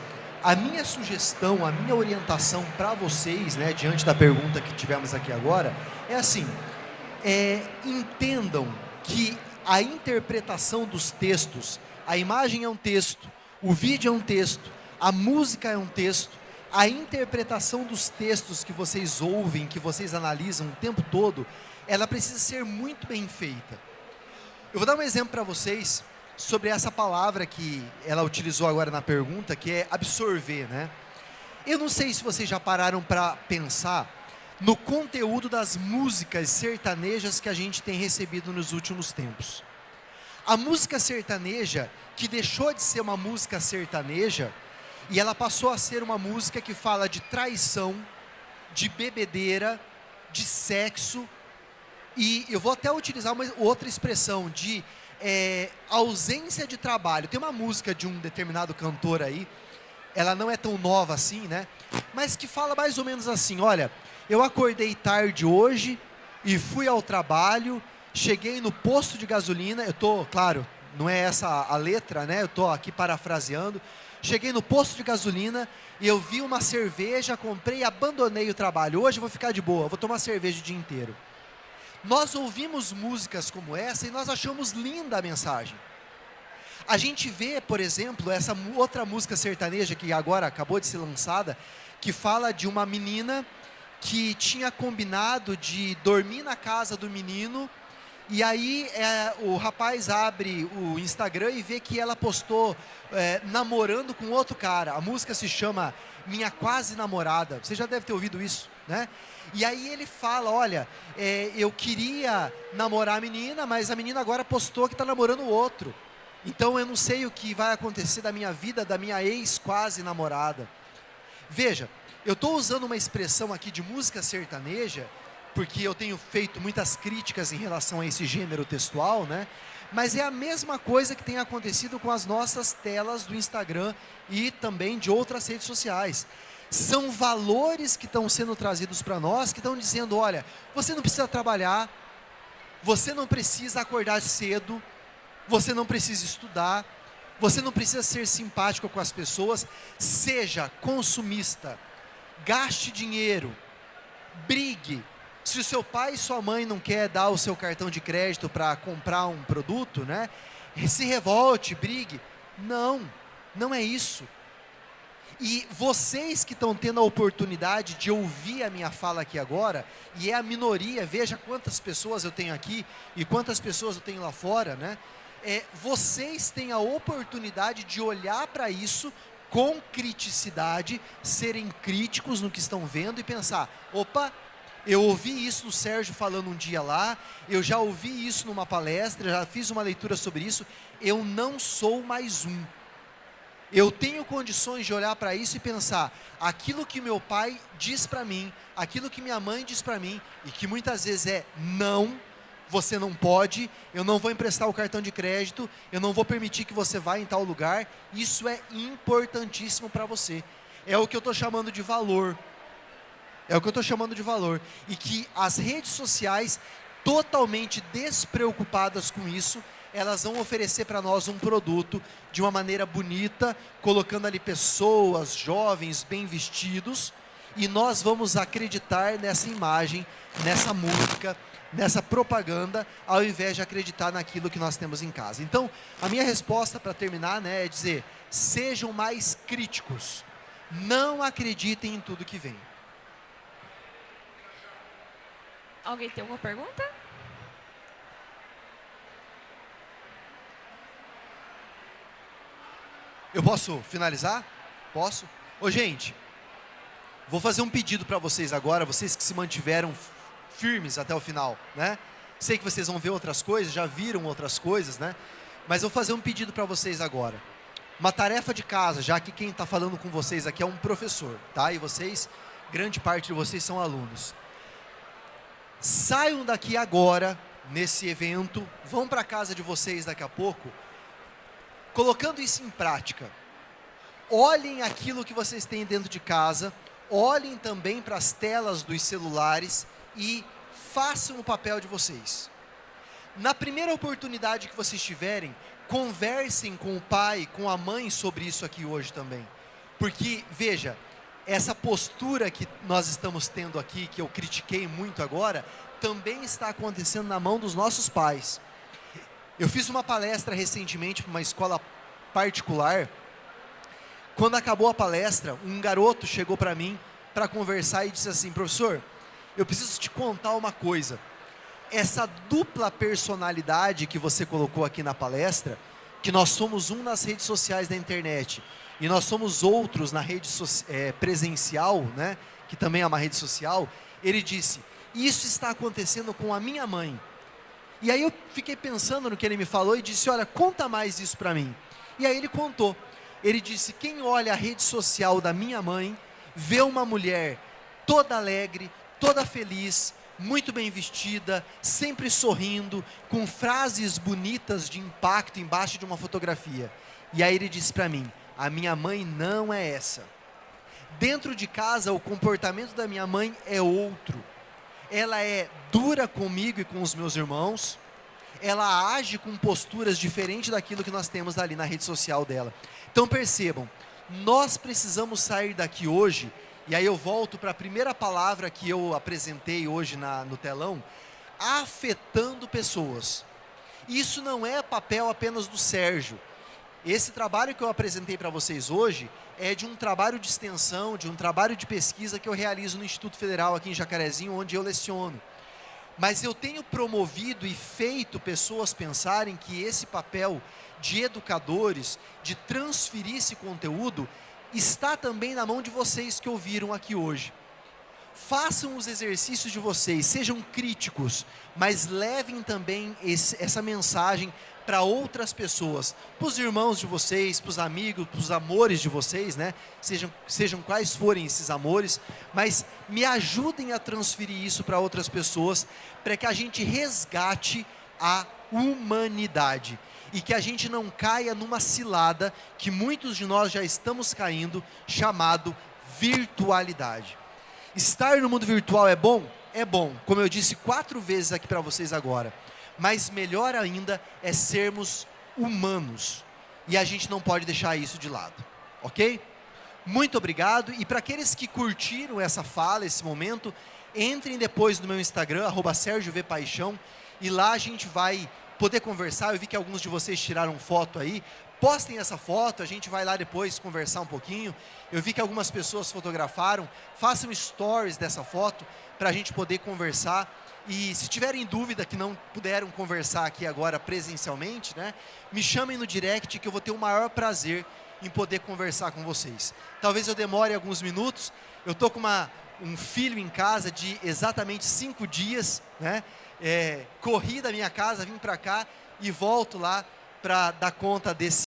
A minha sugestão, a minha orientação para vocês, né, diante da pergunta que tivemos aqui agora, é assim: entendam que a interpretação dos textos, a imagem é um texto, o vídeo é um texto, a música é um texto, a interpretação dos textos que vocês ouvem, que vocês analisam o tempo todo, ela precisa ser muito bem feita. Eu vou dar um exemplo para vocês sobre essa palavra que ela utilizou agora na pergunta, que é absorver, né? Eu não sei se vocês já pararam para pensar no conteúdo das músicas sertanejas que a gente tem recebido nos últimos tempos. A música sertaneja, que deixou de ser uma música sertaneja, e ela passou a ser uma música que fala de traição, de bebedeira, de sexo, e eu vou até utilizar uma outra expressão, de ausência de trabalho. Tem uma música de um determinado cantor aí, ela não é tão nova assim, né? Mas que fala mais ou menos assim: olha, eu acordei tarde hoje e fui ao trabalho, cheguei no posto de gasolina, claro, não é essa a letra, né? Eu estou aqui parafraseando. Cheguei no posto de gasolina e eu vi uma cerveja, comprei e abandonei o trabalho. Hoje eu vou ficar de boa, vou tomar cerveja o dia inteiro. Nós ouvimos músicas como essa e nós achamos linda a mensagem. A gente vê, por exemplo, essa outra música sertaneja que agora acabou de ser lançada, que fala de uma menina que tinha combinado de dormir na casa do menino, e aí o rapaz abre o Instagram e vê que ela postou namorando com outro cara. A música se chama Minha Quase Namorada. Você já deve ter ouvido isso, né? E aí ele fala: olha, eu queria namorar a menina, mas a menina agora postou que está namorando o outro. Então eu não sei o que vai acontecer da minha vida, da minha ex-quase namorada. Veja, eu estou usando uma expressão aqui de música sertaneja, porque eu tenho feito muitas críticas em relação a esse gênero textual, né? Mas é a mesma coisa que tem acontecido com as nossas telas do Instagram e também de outras redes sociais. São valores que estão sendo trazidos para nós, que estão dizendo: olha, você não precisa trabalhar, você não precisa acordar cedo, você não precisa estudar, você não precisa ser simpático com as pessoas, seja consumista gaste dinheiro, brigue. Se o seu pai e sua mãe não quer dar o seu cartão de crédito para comprar um produto, né? Se revolte, brigue. Não, não é isso. E vocês que estão tendo a oportunidade de ouvir a minha fala aqui agora, e é a minoria, veja quantas pessoas eu tenho aqui e quantas pessoas eu tenho lá fora, né? Vocês têm a oportunidade de olhar para isso com criticidade, serem críticos no que estão vendo e pensar, opa, eu ouvi isso do Sérgio falando um dia lá, eu já ouvi isso numa palestra, já fiz uma leitura sobre isso, eu não sou mais um. Eu tenho condições de olhar para isso e pensar, aquilo que meu pai diz para mim, aquilo que minha mãe diz para mim, e que muitas vezes é não, você não pode, eu não vou emprestar o cartão de crédito, eu não vou permitir que você vá em tal lugar, isso é importantíssimo para você. É o que eu estou chamando de valor. É o que eu estou chamando de valor. E que as redes sociais, totalmente despreocupadas com isso, elas vão oferecer para nós um produto de uma maneira bonita, colocando ali pessoas, jovens, bem vestidos, e nós vamos acreditar nessa imagem, nessa música, nessa propaganda, ao invés de acreditar naquilo que nós temos em casa. Então, a minha resposta para terminar, né, é dizer, sejam mais críticos. Não acreditem em tudo que vem. Alguém tem alguma pergunta? Eu posso finalizar? Posso? Ô, gente, vou fazer um pedido para vocês agora, vocês que se mantiveram firmes até o final, né? Sei que vocês vão ver outras coisas, já viram outras coisas, né? Mas eu vou fazer um pedido para vocês agora. Uma tarefa de casa, já que quem está falando com vocês aqui é um professor, tá? E vocês, grande parte de vocês são alunos. Saiam daqui agora, nesse evento, vão para a casa de vocês daqui a pouco, colocando isso em prática. Olhem aquilo que vocês têm dentro de casa, olhem também para as telas dos celulares e façam o papel de vocês. Na primeira oportunidade que vocês tiverem, conversem com o pai, com a mãe sobre isso aqui hoje também. Porque, veja, essa postura que nós estamos tendo aqui, que eu critiquei muito agora, também está acontecendo na mão dos nossos pais. Eu fiz uma palestra recentemente para uma escola particular. Quando acabou a palestra, um garoto chegou para mim para conversar e disse assim, professor, eu preciso te contar uma coisa. Essa dupla personalidade que você colocou aqui na palestra, que nós somos um nas redes sociais da internet e nós somos outros na rede presencial, né, que também é uma rede social, ele disse, isso está acontecendo com a minha mãe. E aí eu fiquei pensando no que ele me falou e disse, olha, conta mais isso para mim. E aí ele contou. Ele disse, quem olha a rede social da minha mãe, vê uma mulher toda alegre, toda feliz, muito bem vestida, sempre sorrindo, com frases bonitas de impacto embaixo de uma fotografia. E aí ele disse para mim, a minha mãe não é essa. Dentro de casa, o comportamento da minha mãe é outro. Ela é dura comigo e com os meus irmãos, ela age com posturas diferentes daquilo que nós temos ali na rede social dela. Então percebam, nós precisamos sair daqui hoje, e aí eu volto para a primeira palavra que eu apresentei hoje no telão, afetando pessoas. Isso não é papel apenas do Sérgio. Esse trabalho que eu apresentei para vocês hoje é de um trabalho de extensão, de um trabalho de pesquisa que eu realizo no Instituto Federal aqui em Jacarezinho, onde eu leciono. Mas eu tenho promovido e feito pessoas pensarem que esse papel de educadores, de transferir esse conteúdo, está também na mão de vocês que ouviram aqui hoje. Façam os exercícios de vocês, sejam críticos, mas levem também essa mensagem para outras pessoas, para os irmãos de vocês, para os amigos, para os amores de vocês, né? Sejam quais forem esses amores, mas me ajudem a transferir isso para outras pessoas, para que a gente resgate a humanidade e que a gente não caia numa cilada que muitos de nós já estamos caindo, chamado virtualidade. Estar no mundo virtual é bom? É bom, como eu disse 4 vezes aqui para vocês agora. Mas melhor ainda é sermos humanos. E a gente não pode deixar isso de lado, ok? muito obrigado. E para aqueles que curtiram essa fala, esse momento, entrem depois no meu Instagram, @SérgioVPaixão, e lá a gente vai poder conversar. Eu vi que alguns de vocês tiraram foto aí. Postem essa foto, a gente vai lá depois conversar um pouquinho. Eu vi que algumas pessoas fotografaram. Façam stories dessa foto para a gente poder conversar. E se tiverem dúvida que não puderam conversar aqui agora presencialmente, né, me chamem no direct que eu vou ter o maior prazer em poder conversar com vocês. Talvez eu demore alguns minutos. Eu tô com um filho em casa de exatamente 5 dias, né? Corri da minha casa, vim para cá e volto lá para dar conta desse